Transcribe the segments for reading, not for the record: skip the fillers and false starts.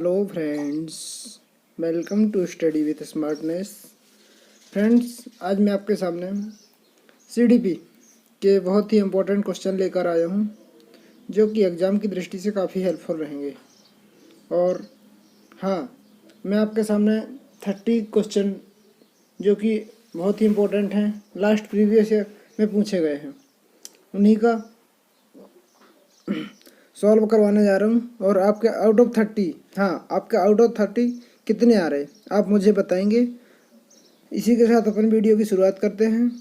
Hello friends, welcome to study with smartness. Friends, आज मैं आपके सामने सीडीपी के बहुत ही इम्पोर्टेंट क्वेश्चन लेकर आया हूँ, जो कि एग्ज़ाम की दृष्टि से काफ़ी हेल्पफुल रहेंगे। और हाँ, मैं आपके सामने 30 क्वेश्चन जो कि बहुत ही इम्पोर्टेंट हैं, लास्ट प्रीवियस ईयर में पूछे गए हैं, उन्हीं का सॉल्व करवाने जा रहा हूँ। और आपके आउट ऑफ 30, हाँ, आपके आउट ऑफ 30 कितने आ रहे आप मुझे बताएंगे। इसी के साथ अपन वीडियो की शुरुआत करते हैं।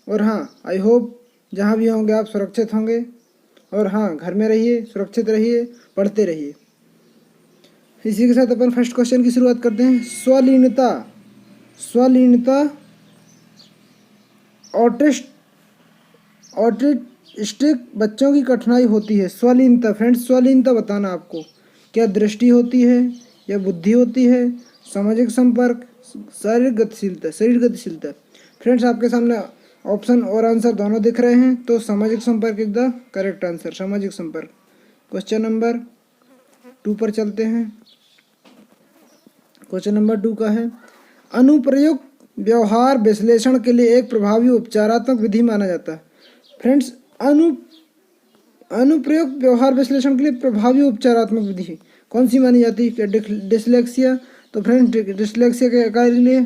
और हाँ, आई होप जहाँ भी होंगे आप सुरक्षित होंगे। और हाँ, घर में रहिए, सुरक्षित रहिए, पढ़ते रहिए। इसी के साथ अपन फर्स्ट क्वेश्चन की शुरुआत करते हैं। स्वलीनता ऑटिस्टिक बच्चों की कठिनाई होती है। स्वलीनता फ्रेंड्स, स्वलीनता बताना आपको क्या दृष्टि होती है या बुद्धि होती है, सामाजिक संपर्क, शारीरिक गतिशीलता। फ्रेंड्स, आपके सामने ऑप्शन और आंसर दोनों दिख रहे हैं, तो सामाजिक संपर्क इज द करेक्ट आंसर, सामाजिक संपर्क। क्वेश्चन नंबर 2 पर चलते हैं। क्वेश्चन नंबर 2 का है, अनुप्रयुक्त व्यवहार विश्लेषण के लिए एक प्रभावी उपचारात्मक विधि माना जाता है। फ्रेंड्स, अनुप्रयुक्त व्यवहार विश्लेषण के लिए प्रभावी उपचारात्मक विधि कौन सी मानी जाती है? डिसलेक्सिया। तो फ्रेंड्स, डिसलेक्सिया के कार्य के लिए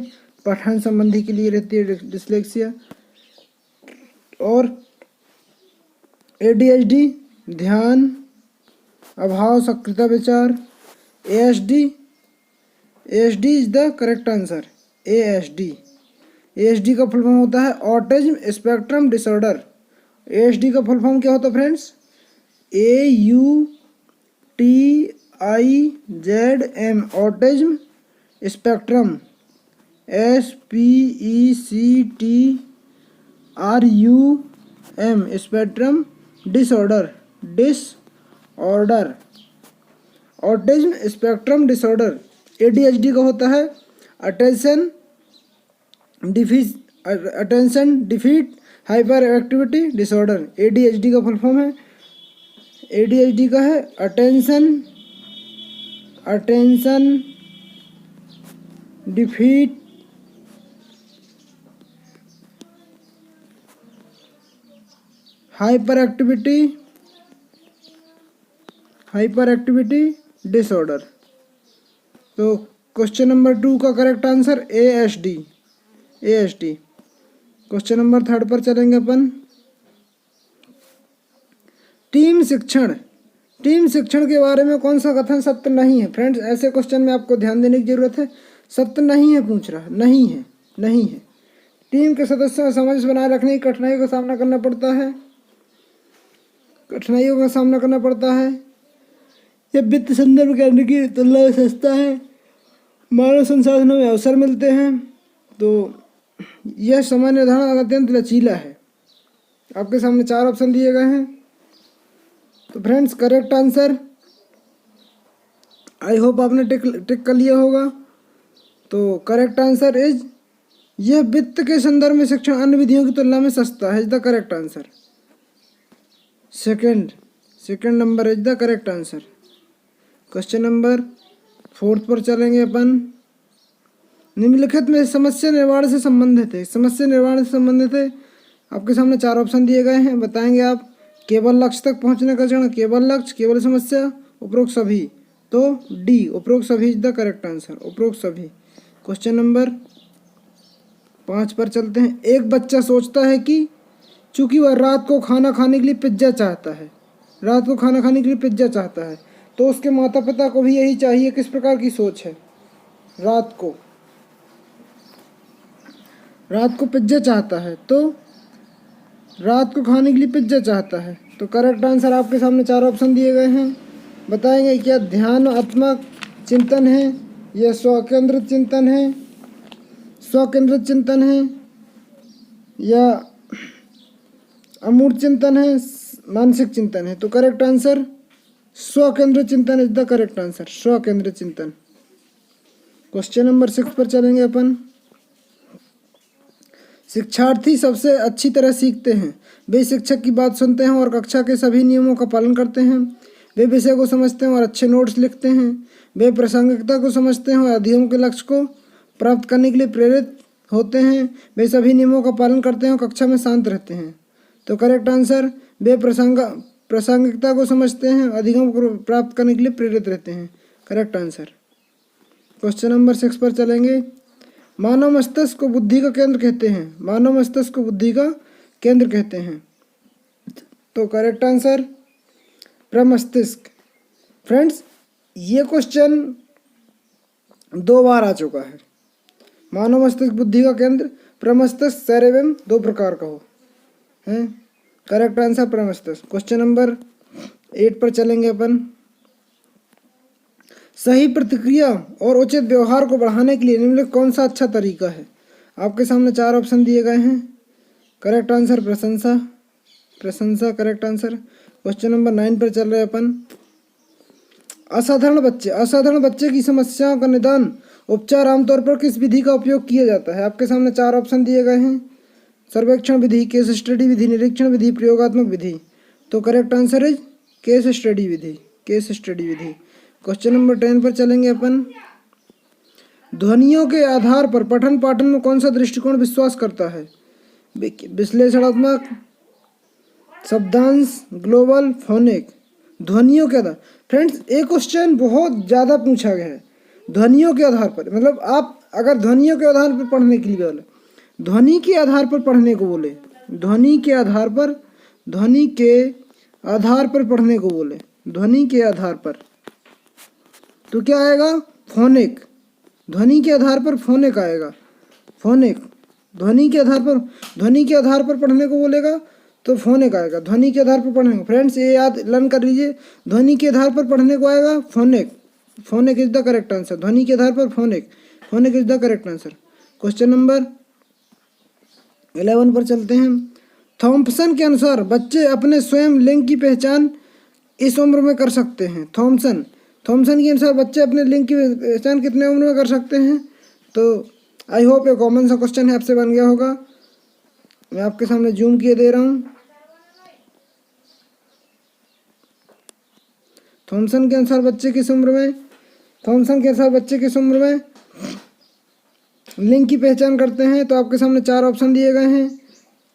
पठन संबंधी के लिए रहती है डिसलेक्सिया। और ADHD, ध्यान अभाव सक्रियता विचार। ASD is the correct answer. ASD का फुल फॉर्म होता है ऑटिज्म स्पेक्ट्रम डिसऑर्डर। ASD का फुल फॉर्म क्या होता है friends? AUTIZM, autism spectrum. SPECTRUM, spectrum disorder. Autism spectrum disorder. ADHD का होता है attention defeat hyper activity disorder. ADHD का फुल फॉर्म है, ADHD का है attention defeat hyper activity disorder. तो क्वेश्चन नंबर 2 का correct answer ASD। Question number 3 पर चलेंगे अपन। टीम शिक्षण के बारे में कौन सा कथन सत्य नहीं है? फ्रेंड्स, ऐसे क्वेश्चन में आपको ध्यान देने की जरूरत है। सत्य नहीं है पूछ रहा, नहीं है। टीम के सदस्यों में सामंजस्य बनाए रखने की कठिनाइयों का सामना करना पड़ता है। यह वित्त संदर्भ केंद्र की तुलना में सस्ता है। मानव संसाधनों में अवसर मिलते हैं। तो यह समय निर्धारण अत्यंत लचीला है। आपके सामने 4 ऑप्शन दिए गए हैं। तो friends, correct answer, I hope आपने टिक कर लिया होगा। तो करेक्ट आंसर इज, यह वित्त के संदर्भ में शिक्षण अन्य विधियों की तुलना में सस्ता है, is the correct answer. Second number is the correct answer. Question number 4 पर चलेंगे अपन। निम्नलिखित में समस्या निर्माण से संबंधित है। आपके सामने 4 ऑप्शन दिए गए हैं, बताएंगे आप। केवल लक्ष्य तक पहुंचने का चरण, केवल लक्ष्य, केवल समस्या, उपरोक्त सभी। तो डी, उपरोक्त सभी इज द करेक्ट आंसर, उपरोक्त सभी। क्वेश्चन नंबर 5 पर चलते हैं। एक बच्चा सोचता है कि चूंकि वह रात को खाना खाने के लिए पिज्जा चाहता है, तो उसके माता पिता को भी यही चाहिए। किस प्रकार की सोच है? रात को पिज्जा चाहता है, तो रात को खाने के लिए पिज्जा चाहता है। तो करेक्ट आंसर आपके सामने 4 ऑप्शन दिए गए हैं, बताएंगे क्या ध्यानात्मक चिंतन है, या स्वकेंद्रित चिंतन है, या अमूर्त चिंतन है, मानसिक चिंतन है। तो करेक्ट आंसर स्वकेंद्रित चिंतन इज द करेक्ट आंसर, स्वकेंद्रित चिंतन। क्वेश्चन नंबर 6 पर चलेंगे अपन। शिक्षार्थी सबसे अच्छी तरह सीखते हैं वे शिक्षक की बात सुनते हैं और कक्षा के सभी नियमों का पालन करते हैं। वे विषय को समझते हैं और अच्छे नोट्स लिखते हैं। वे प्रासंगिकता को समझते हैं और अध्ययन के लक्ष्य को प्राप्त करने के लिए प्रेरित होते हैं। वे सभी नियमों का पालन करते हैं और कक्षा में शांत रहते हैं। तो करेक्ट आंसर, वे प्रासंगिकता को समझते हैं, अध्ययन को प्राप्त करने के लिए प्रेरित रहते हैं। Correct answer. क्वेश्चन नंबर 6 पर चलेंगे। मानव मस्तिष्क को बुद्धि का केंद्र कहते हैं। मानव मस्तिष्क को बुद्धि का केंद्र कहते हैं। तो करेक्ट आंसर प्रमस्तिष्क। फ्रेंड्स, ये क्वेश्चन 2 बार आ चुका है। मानव मस्तिष्क बुद्धि का केंद्र, प्रमस्तिष्क सेरेबम 2 प्रकार का हो है। करेक्ट आंसर प्रमस्तिष्क। क्वेश्चन नंबर 8 पर चलेंगे अपन। सही प्रतिक्रिया और उचित व्यवहार को बढ़ाने के लिए निम्नलिखित कौन सा अच्छा तरीका है? आपके सामने 4 ऑप्शन दिए गए हैं। करेक्ट आंसर प्रशंसा। प्रशंसा करेक्ट आंसर। क्वेश्चन नंबर 9 पर चल रहे हैं अपन। असाधारण बच्चे की समस्याओं का निदान उपचार आमतौर पर किस विधि का उपयोग किया जाता है? आपके सामने 4 ऑप्शन दिए गए हैं। सर्वेक्षण विधि, केस स्टडी विधि, निरीक्षण विधि, प्रयोगात्मक विधि। तो correct answer is case study Vidhi. Case study Vidhi. Question number 10 पर चलेंगे अपन। ध्वनियों के आधार पर पठन पाठन में कौन सा दृष्टिकोण विश्वास करता है? विश्लेषणात्मक, शब्दांश, ग्लोबल, फोनिक। ध्वनियों के आधार। फ्रेंड्स, एक क्वेश्चन बहुत ज़्यादा पूछा गया है ध्वनियों के आधार पर। मतलब आप अगर ध्वनियों के आधार पर पढ़ने के लिए बोले, ध्वनि के आधार पर पढ़ने को बोले, ध्वनि के आधार पर, ध्वनि के आधार पर पढ़ने को बोले, ध्वनि के आधार पर, तो क्या आएगा? फोनिक। ध्वनि के आधार पर फोनिक आएगा। फोनिक। ध्वनि के आधार पर पढ़ने को बोलेगा तो फोनिक आएगा। ध्वनि के आधार पर पढ़ने को। फ्रेंड्स, ये याद लर्न कर लीजिए। ध्वनि के आधार पर पढ़ने को आएगा phonic. Phonic is the correct answer. ध्वनि के आधार पर phonic. Phonic is the correct answer. Question number 11 पर चलते हैं। थॉम्पसन के अनुसार बच्चे अपने स्वयं लिंग की पहचान इस उम्र में कर सकते हैं। थॉम्पसन के अनुसार बच्चे अपने लिंग की पहचान कितने उम्र में कर सकते हैं? तो आई होप ये कॉमन सा क्वेश्चन है, आपसे बन गया होगा। मैं आपके सामने जूम किए दे रहा हूँ। थॉम्पसन के अनुसार बच्चे किस उम्र में लिंग की पहचान करते हैं? तो आपके सामने 4 ऑप्शन दिए गए हैं।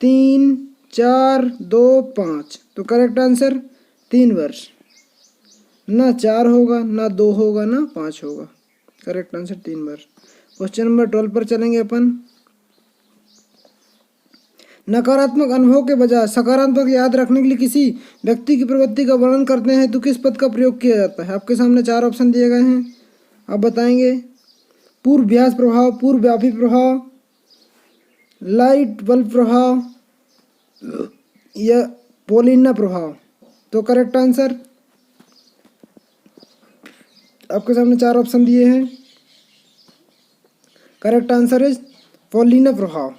3, 4, 2, 5। तो करेक्ट आंसर 3 वर्ष। ना 4 होगा, ना 2 होगा, ना 5 होगा। करेक्ट आंसर 3 वर्ष। क्वेश्चन नंबर 12 पर चलेंगे अपन। नकारात्मक अनुभव के बजाय सकारात्मक याद रखने के लिए किसी व्यक्ति की प्रवृत्ति का वर्णन करते हैं तो किस पद का प्रयोग किया जाता है? आपके सामने 4 ऑप्शन दिए गए हैं। आप बताएंगे। पूर्वाभ्यास प्रभाव, पूर्वव्यापी प्रभाव, लाइट बल्ब प्रभाव या पोलिना प्रभाव। तो करेक्ट आंसर आपके सामने 4 ऑप्शन दिए हैं। करेक्ट आंसर इज पोलिना प्रभाव।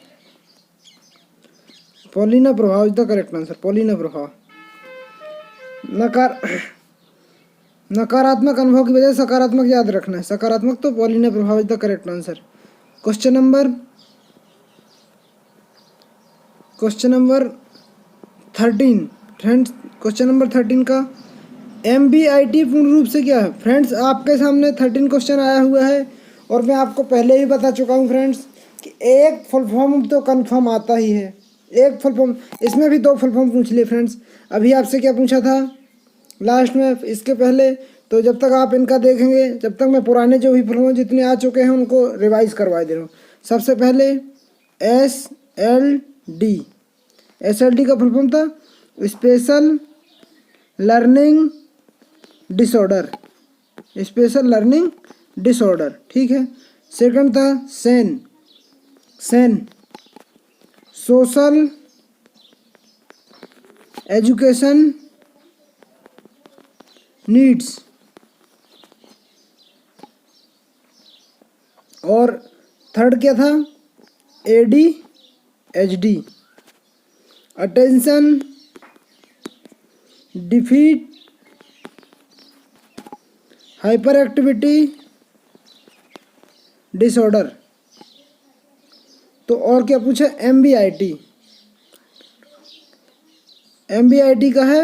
पोलिना प्रभाव is the correct answer. Polina प्रभाव। नकारात्मक अनुभव की वजह से सकारात्मक याद रखना है। सकारात्मक तो पोलिना प्रभाव is the correct answer. Question number 13। Friends, question number 13 का MBIT पूर्ण रूप से क्या है? फ्रेंड्स, आपके सामने 13 क्वेश्चन आया हुआ है और मैं आपको पहले ही बता चुका हूँ फ्रेंड्स कि एक फुल फॉर्म तो कंफर्म आता ही है। एक फुल फॉर्म, इसमें भी 2 फुल फॉर्म पूछ लिए फ्रेंड्स। अभी आपसे क्या पूछा था लास्ट में, इसके पहले? तो जब तक आप इनका देखेंगे, जब तक मैं पुराने जो भी फुल फॉर्म जितने आ चुके हैं उनको रिवाइज करवा दे रहा हूँ। सबसे पहले SLD का फुल फॉर्म था special learning disorder. Special learning disorder, ठीक है। सेकंड था SEN सोशल एजुकेशन नीड्स। और थर्ड क्या था? ADHD attention defeat hyper activity disorder. तो और क्या पूछा? MBIT का है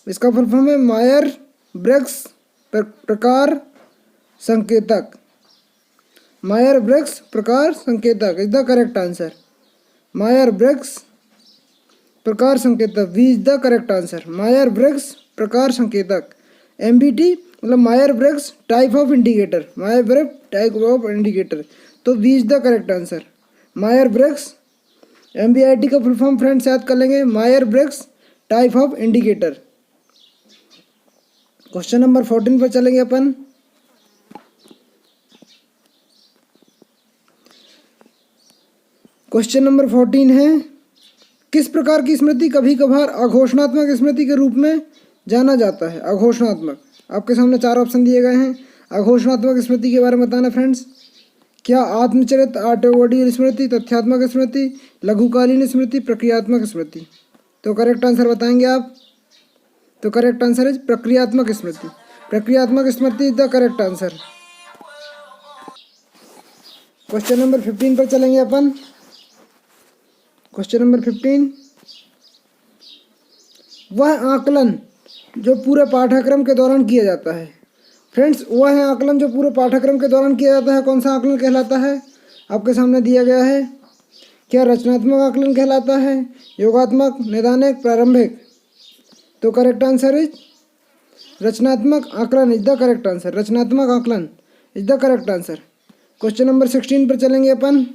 इसका फुल फॉर्म है मायर ब्रैग्स प्रकार संकेतक। मायर ब्रैग्स प्रकार संकेतक is the correct answer. Myers Briggs प्रकार संकेतक V is the correct answer. Myers Briggs प्रकार संकेतक। MBT मतलब Myers Briggs type of indicator. Myers Briggs type of indicator, तो V is the correct answer. Myers Briggs MBIT का full form friends याद कर लेंगे, Myers Briggs type of indicator. Question number 14 पर चलेंगे अपन। क्वेश्चन नंबर 14 है, किस प्रकार की स्मृति कभी कभार अघोषणात्मक स्मृति के रूप में जाना जाता है? अघोषणात्मक, आपके सामने 4 ऑप्शन दिए गए हैं। अघोषणात्मक स्मृति के बारे में बताना फ्रेंड्स। क्या आत्मचरित ऑटोमोबाइल स्मृति, तथ्यात्मक स्मृति, लघुकालीन स्मृति, प्रक्रियात्मक स्मृति? तो करेक्ट आंसर बताएंगे आप। तो करेक्ट आंसर है प्रक्रियात्मक स्मृति। प्रक्रियात्मक स्मृति is the correct answer. Question number 15 पर चलेंगे अपन। क्वेश्चन नंबर 15, वह आकलन जो पूरे पाठ्यक्रम के दौरान किया जाता है। फ्रेंड्स, वह आकलन जो पूरे पाठ्यक्रम के दौरान किया जाता है कौन सा आकलन कहलाता है? आपके सामने दिया गया है। क्या रचनात्मक आकलन कहलाता है, योगात्मक, नैदानिक, प्रारंभिक? तो करेक्ट आंसर इज रचनात्मक आकलन इज द करेक्ट आंसर। रचनात्मक आकलन is the correct answer. Question number 16 पर चलेंगे अपन।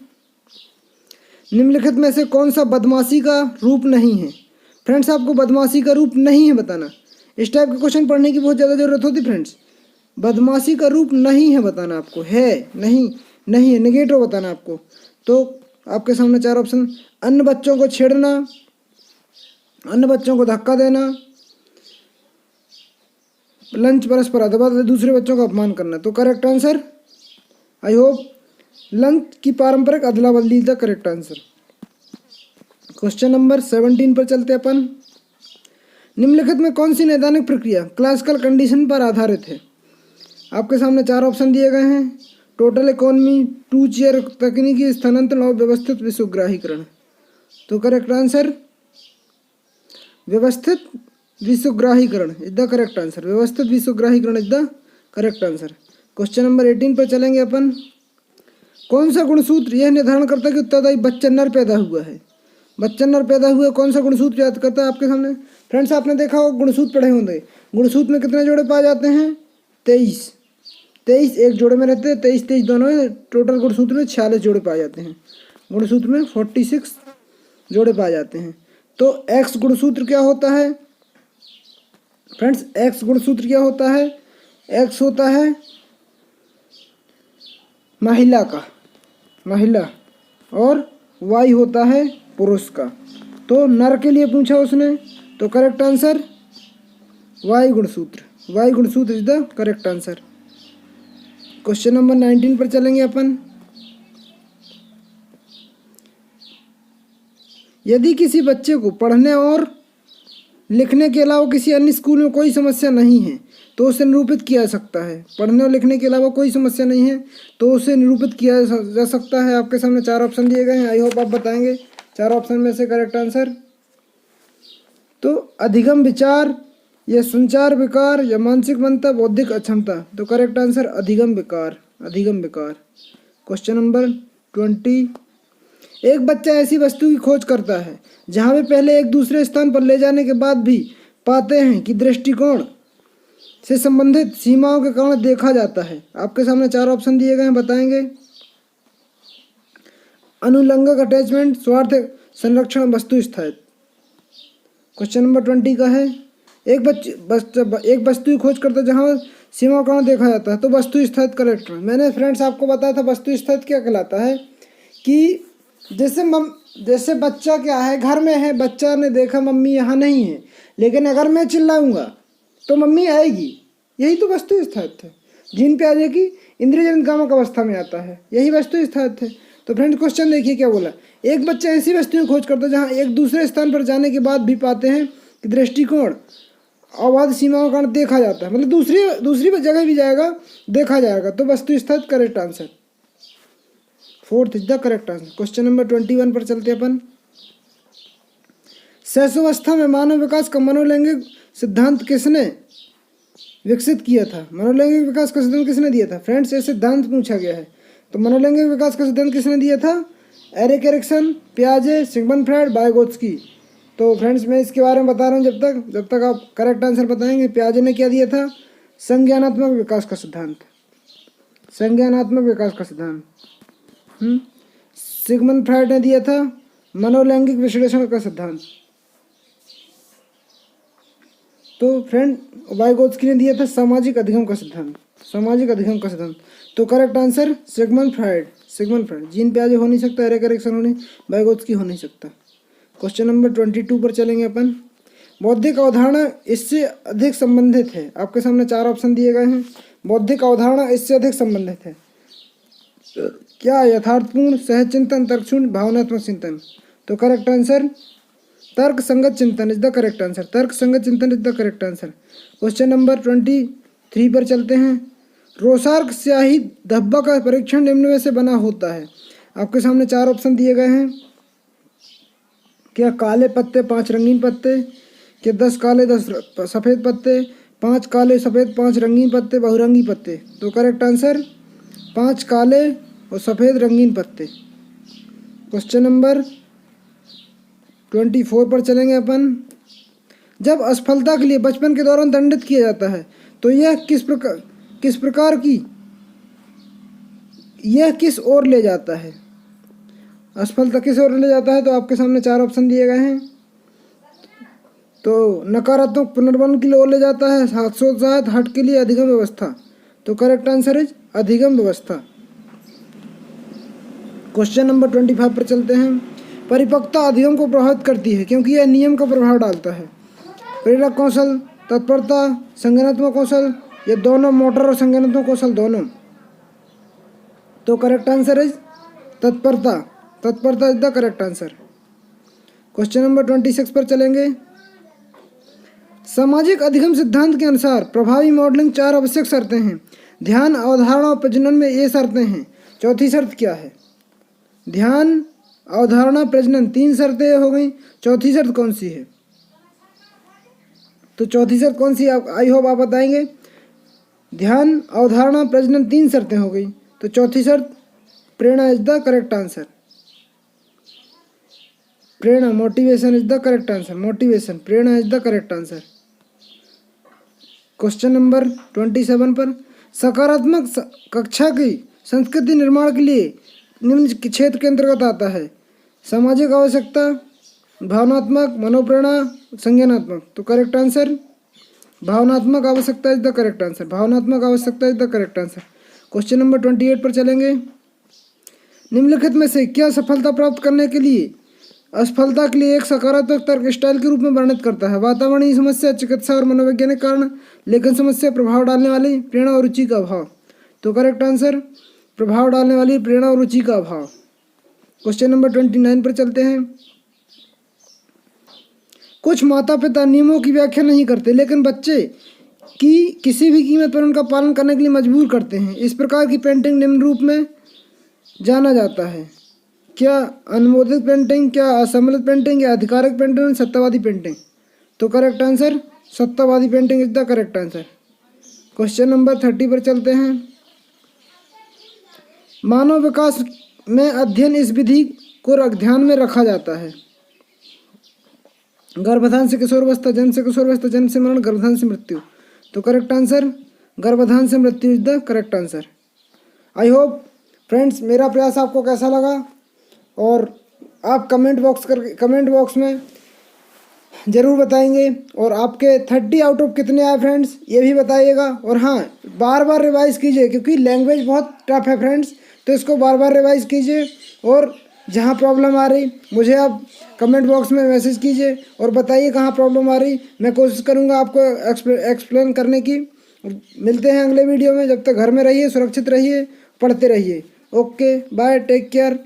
निम्नलिखित में से कौन सा बदमाशी का रूप नहीं है? फ्रेंड्स, आपको बदमाशी का रूप नहीं है बताना। इस टाइप के क्वेश्चन पढ़ने की बहुत ज़्यादा जरूरत होती फ्रेंड्स। बदमाशी का रूप नहीं है बताना आपको, है नहीं, नहीं है, नेगेटिव बताना आपको। तो आपके सामने 4 ऑप्शन, अन्य बच्चों को छेड़ना, अन्य बच्चों को धक्का देना, लंच परस्पर अथवा दूसरे बच्चों का अपमान करना। तो correct answer, I hope, lunch की पारंपरिक अदला बदली the correct answer. Question number 17 पर चलते अपन। निम्नलिखित में कौन सी नैदानिक प्रक्रिया क्लासिकल कंडीशन पर आधारित है? आपके सामने 4 ऑप्शन दिए गए हैं। टोटल इकोनॉमी, 2 चेयर तकनीकी स्थानांतरण और व्यवस्थित विश्वग्राहीकरण। तो करेक्ट आंसर व्यवस्थित विश्वग्राहीकरण इज द करेक्ट आंसर। व्यवस्थित विश्वग्राहीकरण is the correct answer. Question number 18 पर चलेंगे अपन। कौन सा गुणसूत्र यह निर्धारण करता है कि उत्तरदायी बच्चा नर पैदा हुआ है? बच्चा नर पैदा हुआ, कौन सा गुणसूत्र याद करता है आपके सामने? फ्रेंड्स, आपने देखा हो गुणसूत्र पढ़े होंगे। गुणसूत्र में कितने जोड़े पाए जाते हैं? 23 एक जोड़े में रहते हैं, 23 दोनों में। टोटल गुणसूत्र में 46 जोड़े पाए जाते हैं। गुणसूत्र में 46 जोड़े पाए जाते हैं। तो एक्स गुणसूत्र क्या होता है फ्रेंड्स? एक्स गुणसूत्र क्या होता है? एक्स होता है महिला का, महिला, और वाई होता है पुरुष का। तो नर के लिए पूछा उसने, तो करेक्ट आंसर वाई गुणसूत्र। वाई गुणसूत्र is the correct answer. Question number 19 पर चलेंगे अपन। यदि किसी बच्चे को पढ़ने और लिखने के अलावा किसी अन्य स्कूल में कोई समस्या नहीं है तो उसे निरूपित किया जा सकता है। पढ़ने और लिखने के अलावा कोई समस्या नहीं है तो उसे निरूपित किया जा सकता है। आपके सामने 4 ऑप्शन दिए गए हैं। आई होप आप बताएंगे 4 ऑप्शन में से करेक्ट आंसर। तो अधिगम विचार, या संचार विकार, या मानसिक मंदा, बौद्धिक अक्षमता। तो करेक्ट आंसर अधिगम विकार, अधिगम विकार। क्वेश्चन नंबर 20, एक बच्चा ऐसी वस्तु की खोज करता है जहां वे पहले एक दूसरे स्थान पर ले जाने के बाद भी पाते हैं कि दृष्टिकोण से संबंधित सीमाओं के कारण देखा जाता है। आपके सामने 4 ऑप्शन दिए गए हैं, बताएंगे। अनुलंघक अटैचमेंट, स्वार्थ संरक्षण, वस्तु स्थायित्व। क्वेश्चन नंबर 20 का है, एक वस्तु की खोज करता है जहाँ सीमाओं का कारण देखा जाता है, तो वस्तु स्थायित्व करेक्ट है। मैंने फ्रेंड्स आपको बताया था वस्तु स्थायित्व क्या कहलाता है कि जैसे बच्चा क्या है, घर में है, बच्चा ने देखा मम्मी यहाँ नहीं है, लेकिन अगर मैं चिल्लाऊंगा तो मम्मी आएगी। यही तो वस्तु स्थायित्व है। जिन पे आ जाएगी, इंद्रियजनित कामक अवस्था में आता है, यही वस्तु स्थायित्व है। तो फ्रेंड्स क्वेश्चन देखिए क्या बोला, एक बच्चा ऐसी वस्तु की खोज करता है जहाँ एक दूसरे स्थान पर जाने के बाद भी पाते हैं कि दृष्टिकोण अवध सीमाओं का देखा जाता है, मतलब दूसरी जगह भी जाएगा, देखा जाएगा। तो वस्तु स्थायित्व correct answer, 4th is the correct answer. Question number 21 पर चलते अपन। शैशवावस्था में मानव विकास का मनोलैंगिक सिद्धांत किसने विकसित किया था? मनोलैंगिक विकास का सिद्धांत किसने दिया था? फ्रेंड्स, ये सिद्धांत पूछा गया है। तो मनोलैंगिक विकास का सिद्धांत किसने दिया था? एरिक एरिक्सन, पियाजे, सिगमंड फ्रायड, वाइगोत्स्की। तो फ्रेंड्स, मैं इसके बारे में बता रहा हूँ जब तक आप करेक्ट आंसर बताएंगे। पियाजे ने क्या दिया था? संज्ञानात्मक विकास का सिद्धांत, संज्ञानात्मक विकास का सिद्धांत। सिगमंड फ्रायड ने दिया था मनोलैंगिक विश्लेषण का सिद्धांत। तो फ्रेंड, वाइगोत्स्की ने दिया था सामाजिक अधिगम का सिद्धांत, सामाजिक अधिगम का सिद्धांत। तो correct answer Sigmund Freud, Sigmund Freud. Jean पियाजे हो नहीं सकता, एरिक एरिक्सन हो नहीं, वाइगोत्स्की हो नहीं सकता। क्वेश्चन नंबर 22 पर चलेंगे अपन। बौद्धिक अवधारणा इससे अधिक संबंधित है। आपके सामने 4 ऑप्शन दिए गए हैं। बौद्धिक अवधारणा इससे अधिक संबंधित है। क्या? यथार्थपूर्ण, सहज चिंतन, तर्कशून्य, भावनात्मक चिंतन। तो करेक्ट आंसर तर्क संगत चिंतन इज द करेक्ट आंसर, तर्क संगत चिंतन is the correct answer. Question number 23 पर चलते हैं। रोसार्क स्याही धब्बा का परीक्षण निम्न में से बना होता है। आपके सामने 4 ऑप्शन दिए गए हैं। क्या? काले पत्ते 5 रंगीन पत्ते, क्या 10 काले 10 सफ़ेद पत्ते, 5 काले सफ़ेद 5 रंगीन पत्ते, बहुरंगी पत्ते। तो करेक्ट आंसर 5 काले और सफ़ेद रंगीन पत्ते। क्वेश्चन नंबर 24 पर चलेंगे अपन। जब असफलता के लिए बचपन के दौरान दंडित किया जाता है तो यह किस प्रकार की, यह किस ओर ले जाता है? असफलता किस ओर ले जाता है? तो आपके सामने 4 ऑप्शन दिए गए हैं। तो नकारात्मक पुनर्बन की ओर ले जाता है, हतोत्साहित, हट के लिए, अधिगम व्यवस्था। तो करेक्ट आंसर इज अधिगम व्यवस्था। क्वेश्चन नंबर 25 पर चलते हैं। परिपक्वता अधिगम को प्रभावित करती है क्योंकि यह नियम का प्रभाव डालता है। प्रेरक कौशल, तत्परता, संज्ञानात्मक कौशल, ये दोनों, मोटर और संज्ञानात्मक कौशल दोनों। तो करेक्ट आंसर इज तत्परता, तत्परता is the correct answer. Question number 26 पर चलेंगे। सामाजिक अधिगम सिद्धांत के अनुसार प्रभावी मॉडलिंग 4 आवश्यक शर्तें हैं। ध्यान, अवधारणा और प्रजनन में ये शर्तें हैं। चौथी शर्त क्या है? ध्यान, अवधारणा, प्रजनन, 3 शर्तें हो गई। चौथी शर्त कौन सी है? तो चौथी शर्त कौन सी? आप, आई होप आप बताएंगे। ध्यान, अवधारणा, प्रजनन, 3 शर्तें हो गई। तो चौथी शर्त प्रेरणा इज द करेक्ट आंसर। प्रेरणा, motivation is the correct answer. Motivation, प्रेरणा is the correct answer. Question number 27 पर। सकारात्मक कक्षा की संस्कृति निर्माण के लिए निम्न क्षेत्र के अंतर्गत आता है। सामाजिक आवश्यकता, भावनात्मक, मनोप्रेरणा, संज्ञानात्मक। तो करेक्ट आंसर भावनात्मक आवश्यकता इज द करेक्ट आंसर। भावनात्मक आवश्यकता is the correct answer. Question number 28 पर चलेंगे। निम्नलिखित में से क्या सफलता प्राप्त करने के लिए असफलता के लिए एक सकारात्मक तर्क स्टाइल के रूप में वर्णित करता है? वातावरणीय समस्या, चिकित्सा और मनोवैज्ञानिक कारण, लेखन समस्या, प्रभाव डालने वाली, प्रेरणा और रुचि का अभाव। तो करेक्ट आंसर प्रभाव डालने वाली, प्रेरणा और रुचि का अभाव। क्वेश्चन नंबर 29 पर चलते हैं। कुछ माता पिता नियमों की व्याख्या नहीं करते लेकिन बच्चे की किसी भी कीमत पर उनका पालन करने के लिए मजबूर करते हैं। इस प्रकार की पेंटिंग निम्न रूप में जाना जाता है। क्या? अनुमोदित पेंटिंग, क्या असम्मिलित पेंटिंग, या आधिकारिक पेंटिंग, सत्तावादी पेंटिंग। तो करेक्ट आंसर सत्तावादी parenting is the correct answer. Question number 30 पर चलते हैं। मानव विकास में अध्ययन इस विधि को ध्यान में रखा जाता है। गर्भाधान से किशोरावस्था, जन्म से किशोरावस्था, जन्म से मरण, गर्भाधान से मृत्यु। तो करेक्ट आंसर गर्भाधान से मृत्यु is the correct answer. I hope friends मेरा प्रयास आपको कैसा लगा, और आप कमेंट बॉक्स में ज़रूर बताएंगे। और आपके 30 आउट ऑफ कितने आए फ्रेंड्स, ये भी बताइएगा। और हाँ, बार बार रिवाइज़ कीजिए क्योंकि लैंग्वेज बहुत टफ है फ्रेंड्स, तो इसको बार बार रिवाइज़ कीजिए। और जहाँ प्रॉब्लम आ रही मुझे आप कमेंट बॉक्स में मैसेज कीजिए और बताइए कहाँ प्रॉब्लम आ रही। मैं कोशिश करूँगा आपको एक्सप्लेन करने की। मिलते हैं अगले वीडियो में। जब तक घर में रहिए, सुरक्षित रहिए, पढ़ते रहिए। Okay bye, take care.